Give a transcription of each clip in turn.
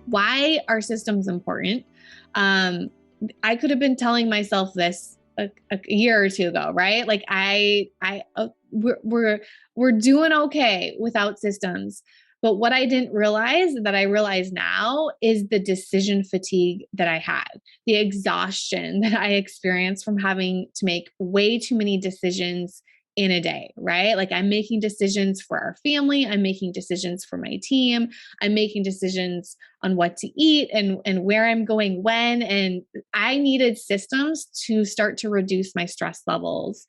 Why are systems important? I could have been telling myself this a year or two ago, right? Like we're doing okay without systems. But what I didn't realize that I realize now is the decision fatigue that I had, the exhaustion that I experienced from having to make way too many decisions in a day, right? Like I'm making decisions for our family, I'm making decisions for my team, I'm making decisions on what to eat and where I'm going when. And I needed systems to start to reduce my stress levels,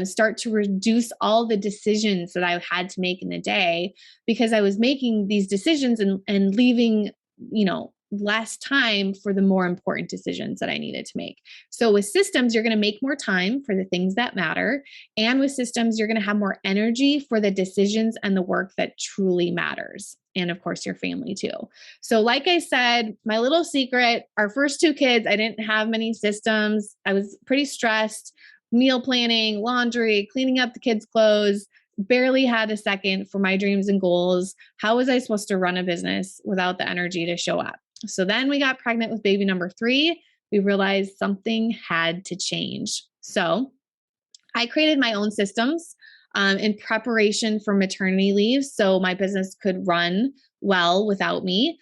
start to reduce all the decisions that I had to make in the day because I was making these decisions and leaving, less time for the more important decisions that I needed to make. So with systems, you're going to make more time for the things that matter. And with systems, you're going to have more energy for the decisions and the work that truly matters. And of course, your family too. So, like I said, my little secret, our first two kids, I didn't have many systems. I was pretty stressed, meal planning, laundry, cleaning up the kids' clothes, barely had a second for my dreams and goals. How was I supposed to run a business without the energy to show up? So then we got pregnant with baby number 3. We realized something had to change. So I created my own systems in preparation for maternity leave so my business could run well without me.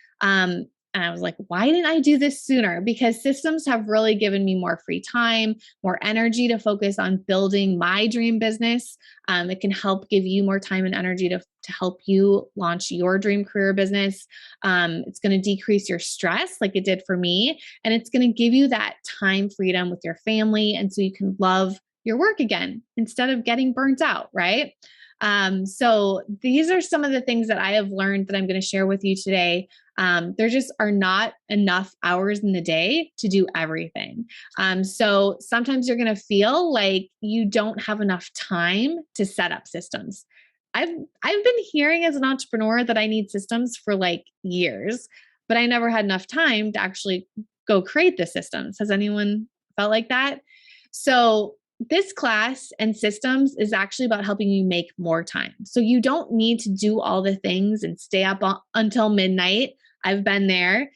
And I was like, why didn't I do this sooner? Because systems have really given me more free time, more energy to focus on building my dream business. It can help give you more time and energy to help you launch your dream career business. It's going to decrease your stress like it did for me. And it's going to give you that time freedom with your family. And so you can love your work again instead of getting burnt out, right? So these are some of the things that I have learned that I'm going to share with you today. There just are not enough hours in the day to do everything. So sometimes you're going to feel like you don't have enough time to set up systems. I've been hearing as an entrepreneur that I need systems for like years, but I never had enough time to actually go create the systems. Has anyone felt like that? So this class and systems is actually about helping you make more time. So you don't need to do all the things and stay up until midnight. I've been there.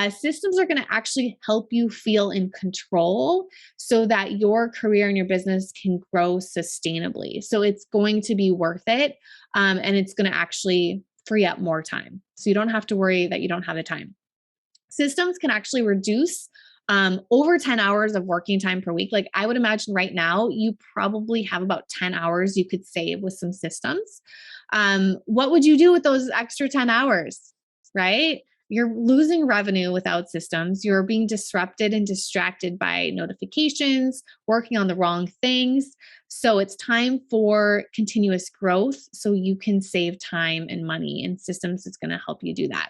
Systems are going to actually help you feel in control so that your career and your business can grow sustainably. So it's going to be worth it. And it's going to actually free up more time. So you don't have to worry that you don't have the time. Systems can actually reduce over 10 hours of working time per week. Like I would imagine right now, you probably have about 10 hours you could save with some systems. What would you do with those extra 10 hours, right? You're losing revenue without systems. You're being disrupted and distracted by notifications, working on the wrong things. So it's time for continuous growth so you can save time and money, and systems is going to help you do that.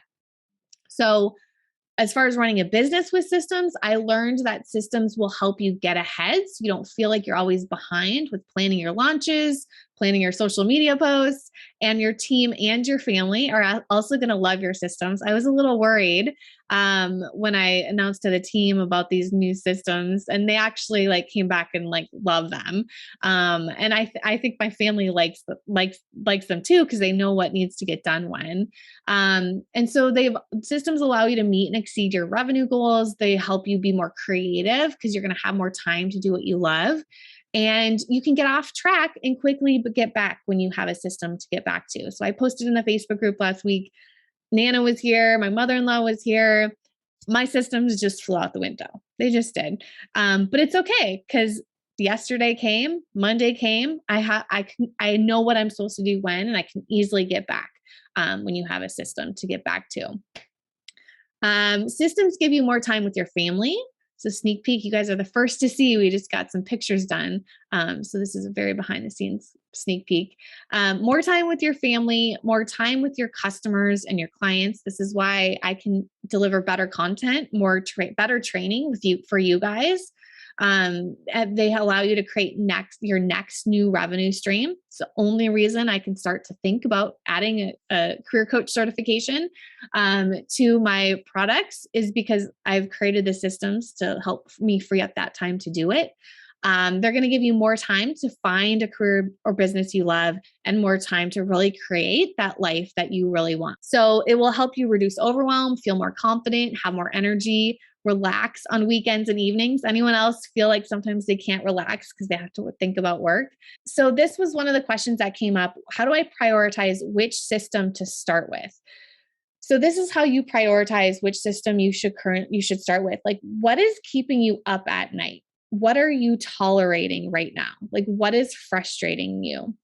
So as far as running a business with systems, I learned that systems will help you get ahead so you don't feel like you're always behind with planning your launches, planning your social media posts, and your team and your family are also going to love your systems. I was a little worried when I announced to the team about these new systems, and they actually like came back and like love them. And I think my family likes them too because they know what needs to get done when. And so systems allow you to meet and exceed your revenue goals. They help you be more creative because you're going to have more time to do what you love. And you can get off track and quickly get back when you have a system to get back to. So I posted in the Facebook group last week. Nana was here. My mother-in-law was here. My systems just flew out the window. They just did. But it's okay because yesterday came, Monday came. I know what I'm supposed to do when, and I can easily get back when you have a system to get back to. Systems give you more time with your family. So sneak peek, you guys are the first to see. We just got some pictures done. So this is a very behind the scenes sneak peek. More time with your family, more time with your customers and your clients. This is why I can deliver better content, better training for you guys. They allow you to create your next new revenue stream. It's the only reason I can start to think about adding a career coach certification to my products is because I've created the systems to help me free up that time to do it. They're going to give you more time to find a career or business you love and more time to really create that life that you really want. So it will help you reduce overwhelm, feel more confident, have more energy, relax on weekends and evenings. Anyone else feel like sometimes they can't relax because they have to think about work? So this was one of the questions that came up. How do I prioritize which system to start with? So this is how you prioritize which system you should start with. Like, what is keeping you up at night? What are you tolerating right now? Like, what is frustrating you?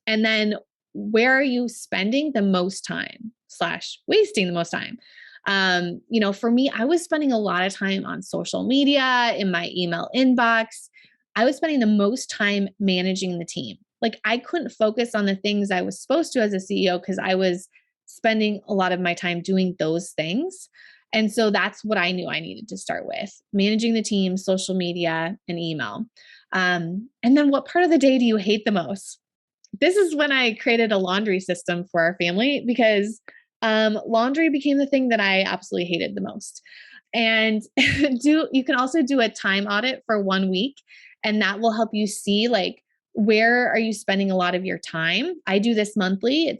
And then where are you spending the most time slash wasting the most time? For me, I was spending a lot of time on social media, in my email inbox. I was spending the most time managing the team. Like, I couldn't focus on the things I was supposed to as a CEO because I was spending a lot of my time doing those things. And so that's what I knew I needed to start with: managing the team, social media, and email. And then what part of the day do you hate the most? This is when I created a laundry system for our family because laundry became the thing that I absolutely hated the most. And you can also do a time audit for 1 week, and that will help you see, like, where are you spending a lot of your time. I do this monthly.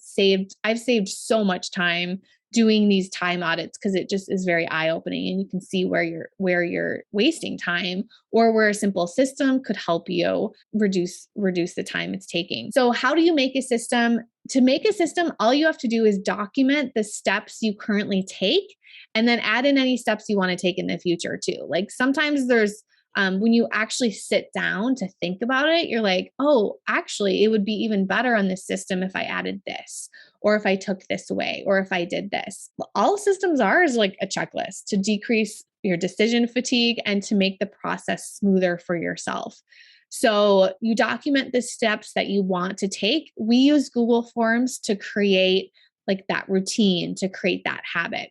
I've saved so much time doing these time audits because it just is very eye-opening, and you can see where you're wasting time, or where a simple system could help you reduce the time it's taking. So how do you make a system? To make a system, all you have to do is document the steps you currently take, and then add in any steps you want to take in the future too. Like, sometimes there's when you actually sit down to think about it, you're like, oh, actually, it would be even better on this system if I added this, or if I took this away, or if I did this. All systems are is like a checklist to decrease your decision fatigue and to make the process smoother for yourself. So you document the steps that you want to take. We use Google Forms to create like that routine, to create that habit.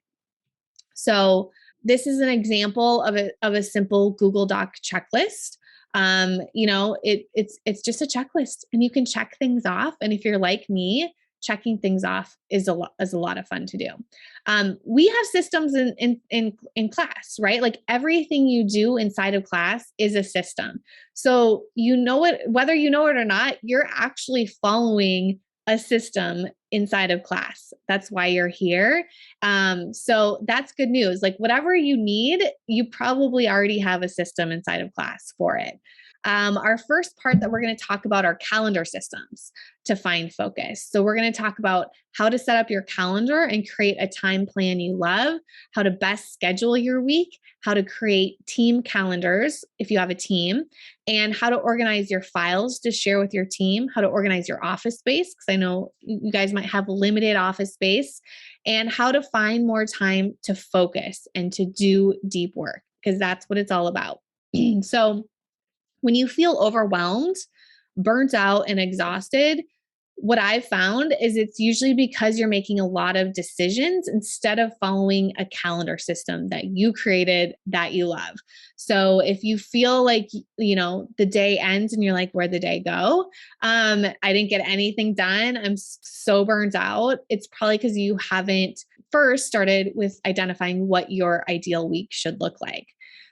So this is an example of a simple Google Doc checklist. It's just a checklist, and you can check things off. And if you're like me, checking things off is a lot of fun to do. We have systems in class, right? Like, everything you do inside of class is a system. So whether you know it or not, you're actually following a system inside of class. That's why you're here. So that's good news. Like, whatever you need, you probably already have a system inside of class for it. Our first part that we're going to talk about are calendar systems to find focus. So we're going to talk about how to set up your calendar and create a time plan you love, how to best schedule your week, how to create team calendars if you have a team, and how to organize your files to share with your team, how to organize your office space, because I know you guys might have limited office space, and how to find more time to focus and to do deep work, because that's what it's all about. So when you feel overwhelmed, burnt out, and exhausted, what I've found is it's usually because you're making a lot of decisions instead of following a calendar system that you created that you love. So if you feel like, the day ends and you're like, where'd the day go? I didn't get anything done. I'm so burnt out. It's probably because you haven't first started with identifying what your ideal week should look like.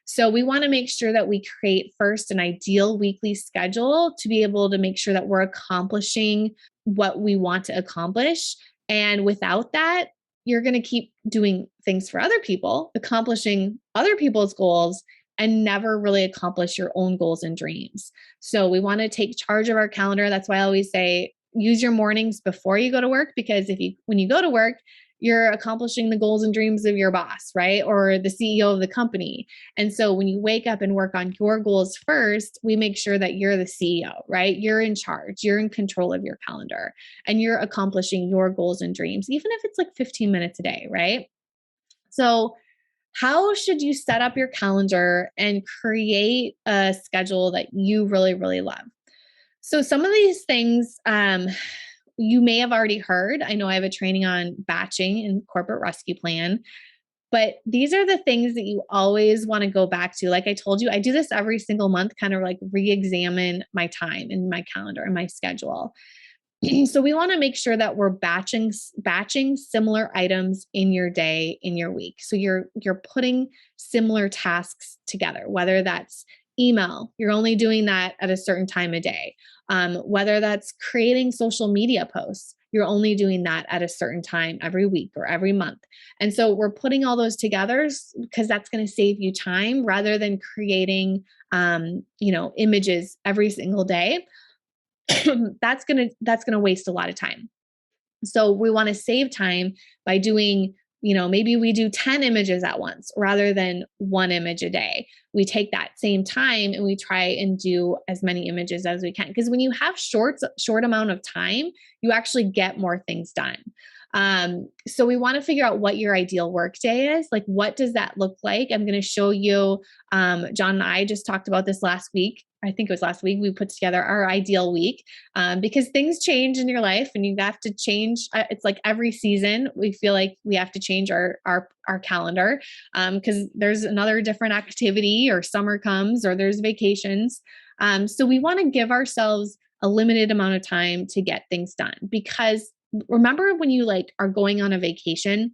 So we want to make sure that we create first an ideal weekly schedule to be able to make sure that we're accomplishing what we want to accomplish. And without that, you're going to keep doing things for other people, accomplishing other people's goals, and never really accomplish your own goals and dreams. So we want to take charge of our calendar. That's why I always say, use your mornings before you go to work, because when you go to work, you're accomplishing the goals and dreams of your boss, right? Or the CEO of the company. And so when you wake up and work on your goals first, we make sure that you're the CEO, right? You're in charge, you're in control of your calendar, and you're accomplishing your goals and dreams, even if it's like 15 minutes a day, right? So how should you set up your calendar and create a schedule that you really, really love? So some of these things, you may have already heard. I know I have a training on batching and corporate rescue plan, but these are the things that you always want to go back to. Like I told you, I do this every single month, kind of like re-examine my time and my calendar and my schedule. So we want to make sure that we're batching similar items in your day, in your week. So you're putting similar tasks together, whether that's email, you're only doing that at a certain time of day. Whether that's creating social media posts, you're only doing that at a certain time every week or every month. And so we're putting all those together because that's going to save you time rather than creating, images every single day. That's going to waste a lot of time. So we want to save time by doing, maybe we do 10 images at once rather than one image a day. We take that same time and we try and do as many images as we can. Because when you have short amount of time, you actually get more things done. So we want to figure out what your ideal work day is. Like, what does that look like? I'm going to show you. John and I just talked about this last week. I think it was last week. We put together our ideal week because things change in your life and you have to change. It's like every season we feel like we have to change our calendar because there's another different activity, or summer comes, or there's vacations. So we want to give ourselves a limited amount of time to get things done, because remember when you are going on a vacation,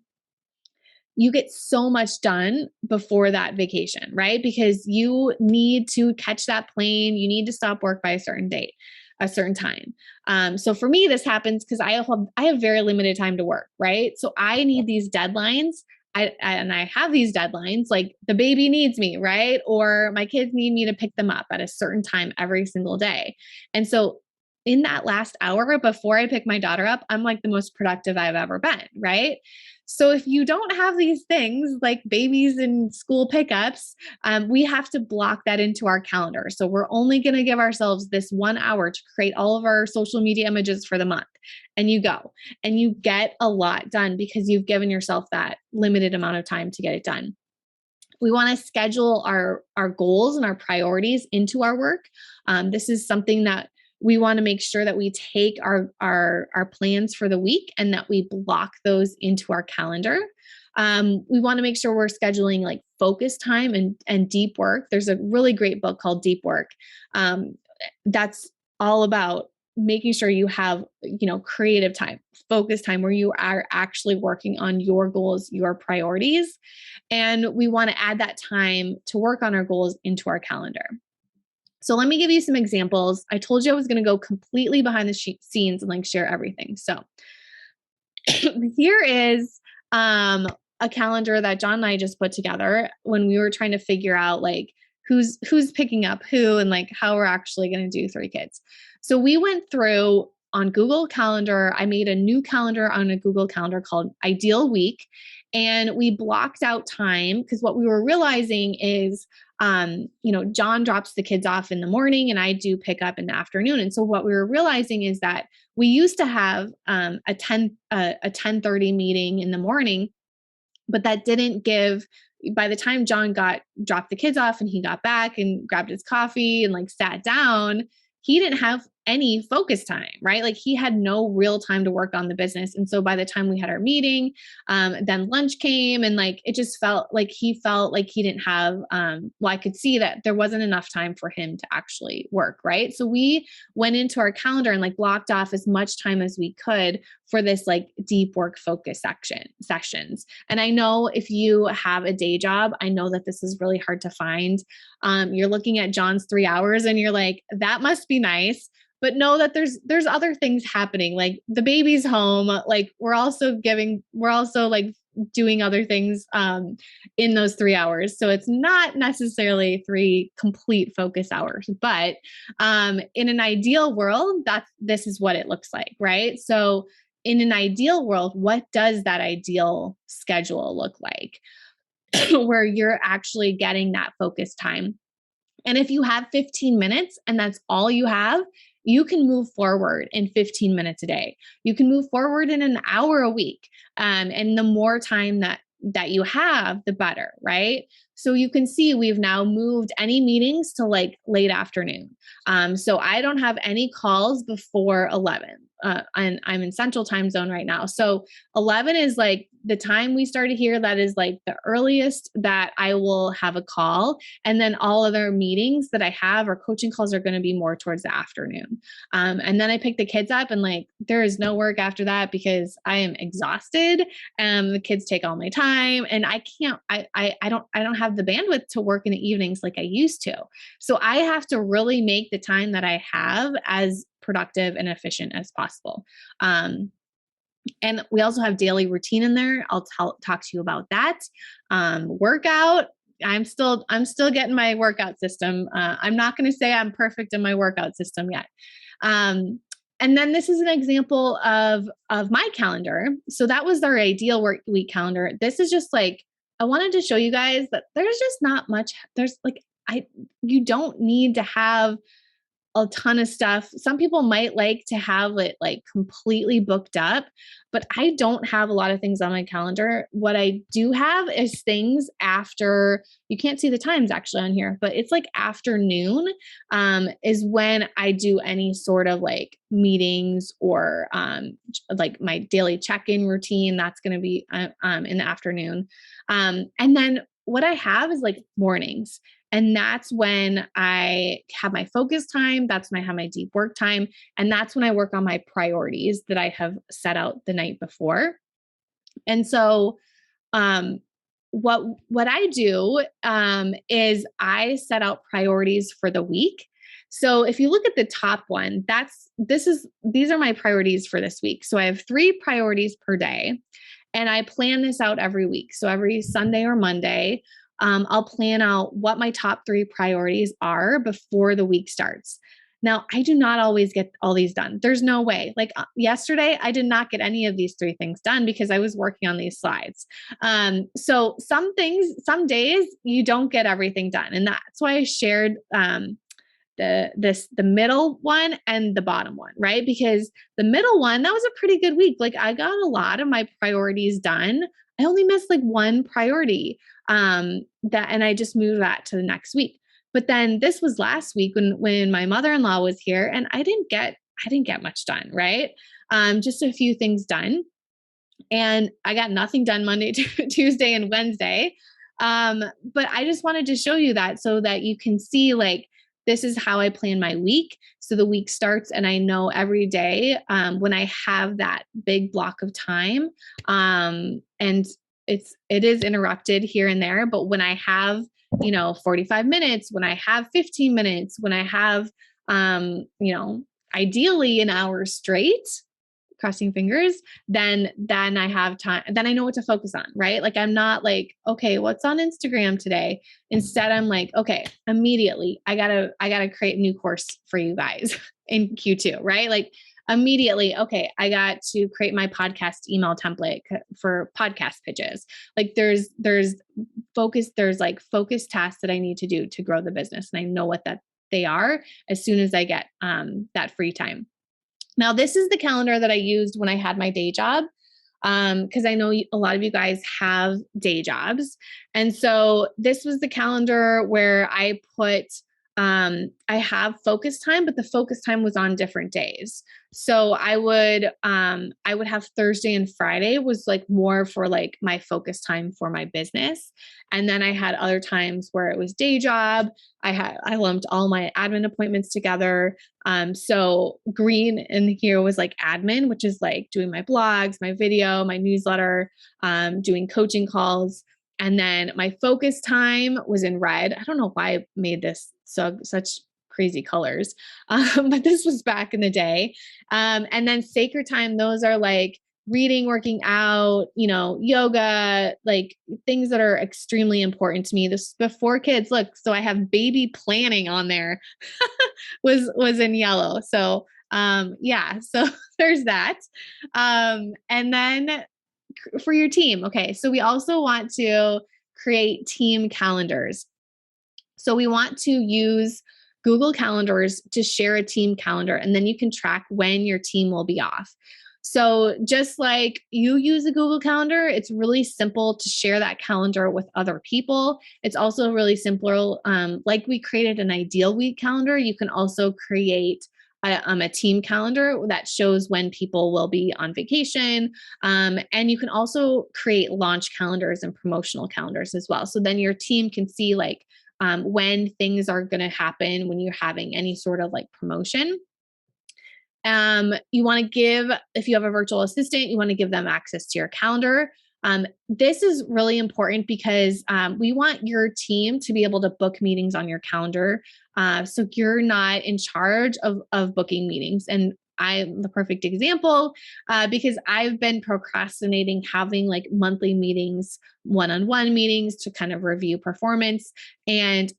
you get so much done before that vacation, right? Because you need to catch that plane. You need to stop work by a certain date, a certain time. So for me, this happens because I have very limited time to work, right? So I need these deadlines. I have these deadlines, like the baby needs me, right? Or my kids need me to pick them up at a certain time every single day. And so in that last hour before I pick my daughter up, I'm like the most productive I've ever been, right? So if you don't have these things like babies and school pickups, we have to block that into our calendar. So we're only going to give ourselves this 1 hour to create all of our social media images for the month. And you go and you get a lot done because you've given yourself that limited amount of time to get it done. We want to schedule our goals and our priorities into our work. This is something that we want to make sure that we take our plans for the week and that we block those into our calendar. We want to make sure we're scheduling like focus time and deep work. There's a really great book called Deep Work. That's all about making sure you have, creative time, focus time, where you are actually working on your goals, your priorities. And we want to add that time to work on our goals into our calendar. So let me give you some examples. I told you I was going to go completely behind the scenes and share everything. So here is a calendar that John and I just put together when we were trying to figure out who's picking up who and how we're actually going to do 3 kids. So we went through on Google Calendar. I made a new calendar on a Google Calendar called Ideal Week. And we blocked out time because what we were realizing is, John drops the kids off in the morning and I do pick up in the afternoon. And so what we were realizing is that we used to have a 10:30 meeting in the morning, but that didn't give, by the time John dropped the kids off and he got back and grabbed his coffee and sat down, he didn't have any focus time, right? He had no real time to work on the business. And so by the time we had our meeting, then lunch came and it just felt like he didn't have, I could see that there wasn't enough time for him to actually work, right? So we went into our calendar and blocked off as much time as we could for this deep work focus sessions. And I know if you have a day job, I know that this is really hard to find. You're looking at John's 3 hours and you're like, that must be nice. But know that there's other things happening. The baby's home. We're also doing other things in those 3 hours. So it's not necessarily 3 complete focus hours, but in an ideal world, this is what it looks like, right? So in an ideal world, what does that ideal schedule look like where you're actually getting that focus time? And if you have 15 minutes and that's all you have, you can move forward in 15 minutes a day. You can move forward in an hour a week. And the more time that you have, the better, right? So you can see we've now moved any meetings to late afternoon. So I don't have any calls before 11. and I'm in Central Time Zone right now. So 11 is like the time we started here. That is like the earliest that I will have a call. And then all other meetings that I have or coaching calls are going to be more towards the afternoon. And then I pick the kids up, and like, there is no work after that because I am exhausted. The kids take all my time, and I can't, I don't have the bandwidth to work in the evenings like I used to. So I have to really make the time that I have as productive and efficient as possible. And we also have daily routine in there. I'll talk to you about that. Workout. I'm still getting my workout system. I'm not going to say I'm perfect in my workout system yet. And then this is an example of my calendar. So that was our ideal work week calendar. This is just like, I wanted to show you guys that there's just not much. There's like, you don't need to have a ton of stuff. Some people might like to have it like completely booked up, but I don't have a lot of things on my calendar. What I do have is things after, you can't see the times actually on here, but it's like afternoon is when I do any sort of like meetings or like my daily check-in routine. That's going to be in the afternoon. And then what I have is like mornings. And that's when I have my focus time. That's when I have my deep work time. And that's when I work on my priorities that I have set out the night before. And so, what I do, is I set out priorities for the week. So if you look at the top one, these are my priorities for this week. So I have 3 priorities per day, and I plan this out every week. So every Sunday or Monday, I'll plan out what my top 3 priorities are before the week starts. Now, I do not always get all these done. There's no way. Like yesterday, I did not get any of these 3 things done because I was working on these slides. So some days you don't get everything done. And that's why I shared the middle one and the bottom one, right? Because the middle one, that was a pretty good week. Like I got a lot of my priorities done. I only missed like one priority, and I just moved that to the next week. But then this was last week when my mother-in-law was here, and I didn't get much done, right? Just a few things done, and I got nothing done Monday, Tuesday, and Wednesday. But I just wanted to show you that so that you can see like, this is how I plan my week. So the week starts and I know every day when I have that big block of time, and it is interrupted here and there, but when I have, 45 minutes, when I have 15 minutes, when I have, ideally an hour straight, crossing fingers, then I have time, then I know what to focus on, right? Like I'm not like, okay, what's on Instagram today? Instead, I'm like, okay, immediately I gotta create a new course for you guys in Q2, right? Like immediately, okay, I got to create my podcast email template for podcast pitches. Like there's like focus tasks that I need to do to grow the business. And I know what that they are as soon as I get that free time. Now, this is the calendar that I used when I had my day job, because I know a lot of you guys have day jobs. And so this was the calendar where I put, I have focus time, but the focus time was on different days. So I would have Thursday and Friday was like more for like my focus time for my business. And then I had other times where it was day job. I lumped all my admin appointments together. So green in here was like admin, which is like doing my blogs, my video, my newsletter, doing coaching calls. And then my focus time was in red. I don't know why I made this such crazy colors, but this was back in the day. And then sacred time, those are like reading, working out, yoga, like things that are extremely important to me. This before kids, look, so I have baby planning on there was in yellow. So yeah, so there's that. And then for your team. Okay. So we also want to create team calendars. So we want to use Google Calendars to share a team calendar, and then you can track when your team will be off. So just like you use a Google Calendar, it's really simple to share that calendar with other people. It's also really simple. Like we created an ideal week calendar, you can also create a team calendar that shows when people will be on vacation. And you can also create launch calendars and promotional calendars as well. So then your team can see like when things are going to happen when you're having any sort of like promotion. You want to give, if you have a virtual assistant, you want to give them access to your calendar. This is really important because we want your team to be able to book meetings on your calendar. So you're not in charge of booking meetings. And I'm the perfect example because I've been procrastinating having like monthly meetings, one-on-one meetings to kind of review performance. And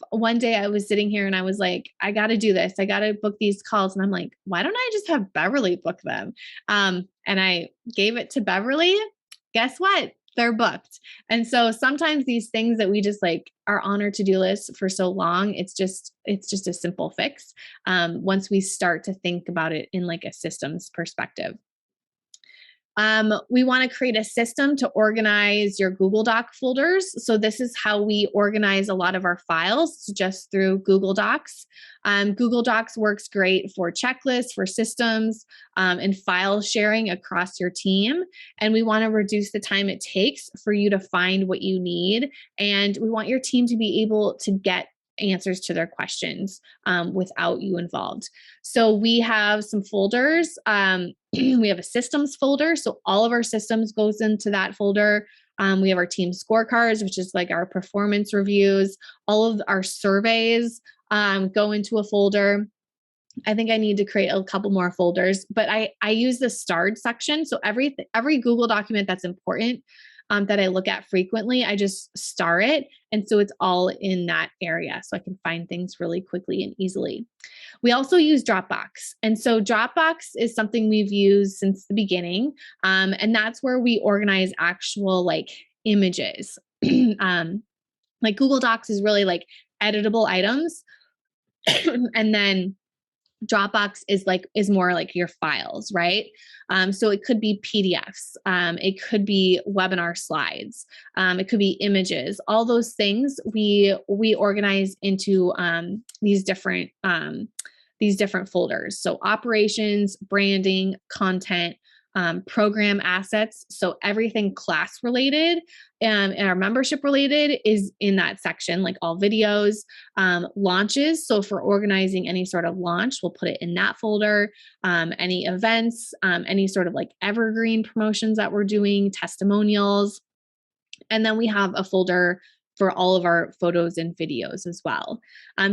one day I was sitting here and I was like, I got to do this. I got to book these calls. And I'm like, why don't I just have Beverly book them? And I gave it to Beverly. Guess what? They're booked. And so sometimes these things that we just like are on our to-do list for so long, it's just a simple fix. Once we start to think about it in like a systems perspective. We want to create a system to organize your Google Doc folders. So this is how we organize a lot of our files, just through Google Docs. Google Docs works great for checklists, for systems, and file sharing across your team. And we want to reduce the time it takes for you to find what you need. And we want your team to be able to get answers to their questions without you involved. So we have some folders. We have a systems folder. So all of our systems goes into that folder. We have our team scorecards, which is like our performance reviews. All of our surveys go into a folder. I think I need to create a couple more folders, but I use the starred section. So every Google document that's important that I look at frequently, I just star it. And so it's all in that area. So I can find things really quickly and easily. We also use Dropbox. And so Dropbox is something we've used since the beginning. And that's where we organize actual like images. Like Google Docs is really like editable items. And then Dropbox is more like your files, right? So it could be PDFs, it could be webinar slides, it could be images. All those things we organize into these different folders. So operations, branding, content, program assets. So everything class related and our membership related is in that section, like all videos, launches. So for organizing any sort of launch, we'll put it in that folder. Any events, any sort of like evergreen promotions that we're doing, testimonials. And then we have a folder for all of our photos and videos as well.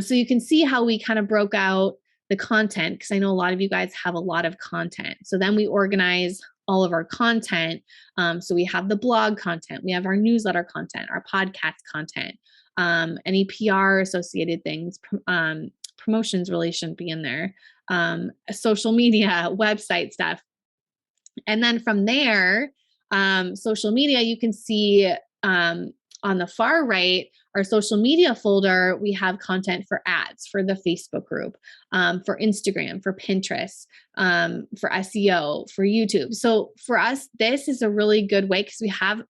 So you can see how we kind of broke out the content, because I know a lot of you guys have a lot of content. So then we organize all of our content. So we have the blog content, we have our newsletter content, our podcast content, any PR associated things, promotions really shouldn't be in there, social media, website stuff. And then from there, social media, you can see on the far right, our social media folder, we have content for ads for the Facebook group, for Instagram, for Pinterest, for SEO, for YouTube. So for us, this is a really good way because we have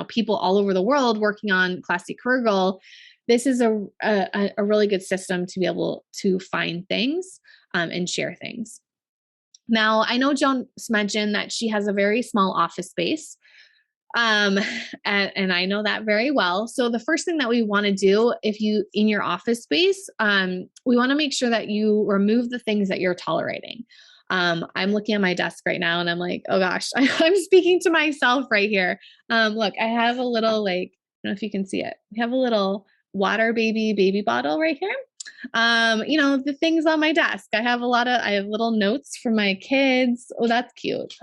people all over the world working on Classic Career Goal. This is a really good system to be able to find things and share things. Now, I know Joan mentioned that she has a very small office space. And I know that very well. So the first thing that we want to do in your office space, we want to make sure that you remove the things that you're tolerating. I'm looking at my desk right now and I'm like, oh gosh, I'm speaking to myself right here. Look, I have a little, like, I don't know if you can see it. We have a little water baby bottle right here. The things on my desk. I have little notes from my kids. Oh, that's cute.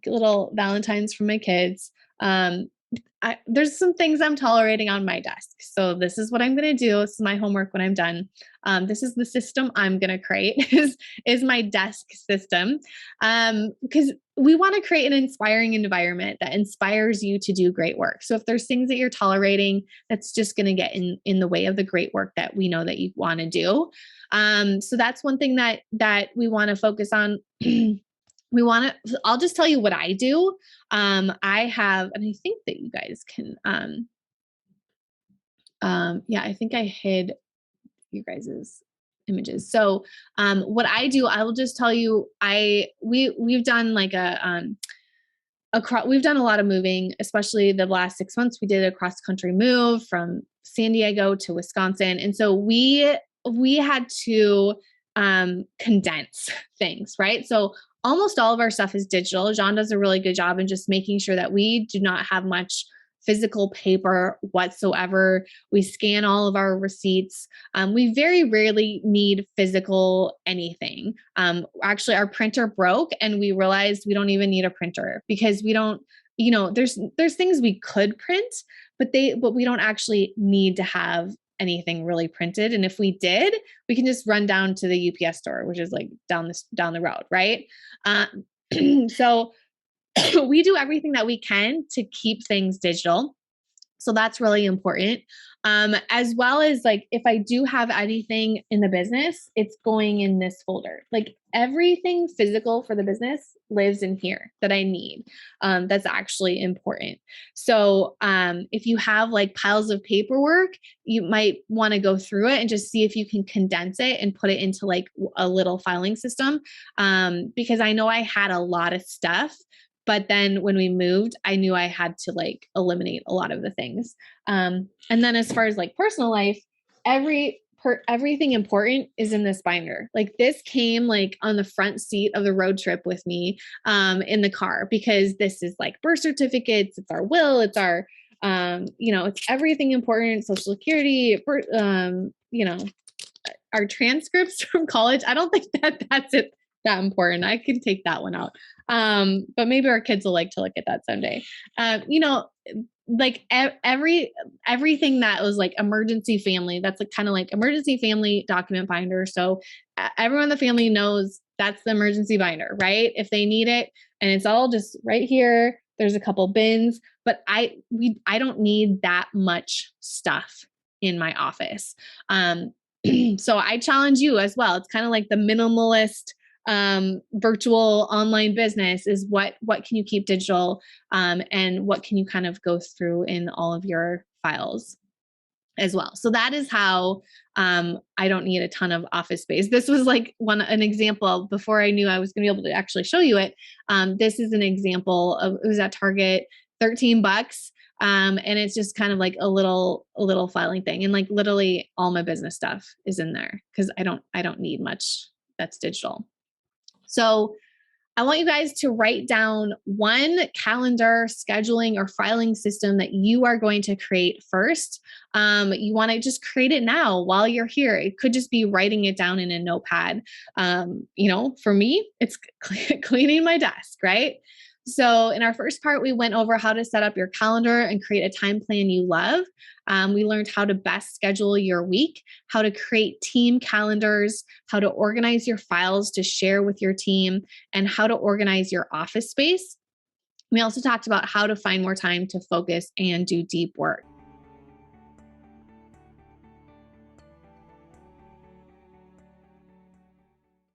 Little Valentines from my kids. There's some things I'm tolerating on my desk. So this is what I'm going to do. This is my homework when I'm done. This is the system I'm going to create is my desk system. Because we want to create an inspiring environment that inspires you to do great work. So if there's things that you're tolerating, that's just going to get in the way of the great work that we know that you want to do. So that's one thing that we want to focus on. I'll just tell you what I do. I have, and I think that you guys can, I think I hid you guys's images. So what I do, I will just tell you, we've done like we've done a lot of moving, especially the last 6 months. We did a cross country move from San Diego to Wisconsin. And so we had to condense things, right? So almost all of our stuff is digital. John does a really good job in just making sure that we do not have much physical paper whatsoever. We scan all of our receipts. We very rarely need physical anything. Actually, our printer broke and we realized we don't even need a printer because we don't, there's things we could print, but we don't actually need to have anything really printed. And if we did, we can just run down to the UPS store, which is like down the road, right? So we do everything that we can to keep things digital. So that's really important. As well as like, if I do have anything in the business, it's going in this folder. Like everything physical for the business lives in here that I need. That's actually important. So if you have like piles of paperwork, you might want to go through it and just see if you can condense it and put it into like a little filing system. Because I know I had a lot of stuff. But then when we moved, I knew I had to like eliminate a lot of the things. And then as far as like personal life, everything important is in this binder. Like this came like on the front seat of the road trip with me in the car, because this is like birth certificates, it's our will, it's our, it's everything important, Social Security, our transcripts from college. I don't think that's it that important. I can take that one out. But maybe our kids will like to look at that someday. Like everything that was like emergency family, that's like kind of like emergency family document binder. So everyone in the family knows that's the emergency binder, right? If they need it, and it's all just right here. There's a couple bins, but I don't need that much stuff in my office. So I challenge you as well. It's kind of like the minimalist virtual online business is what can you keep digital, and what can you kind of go through in all of your files as well. So that is how I don't need a ton of office space. This was like an example before I knew I was going to be able to actually show you it. This is an example of, it was at Target, $13. And it's just kind of like a little filing thing. And like literally all my business stuff is in there because I don't need much that's digital. So I want you guys to write down one calendar, scheduling, or filing system that you are going to create first. You want to just create it now while you're here. It could just be writing it down in a notepad. For me, it's cleaning my desk, right? So in our first part, we went over how to set up your calendar and create a time plan you love. We learned how to best schedule your week, how to create team calendars, how to organize your files to share with your team, and how to organize your office space. We also talked about how to find more time to focus and do deep work.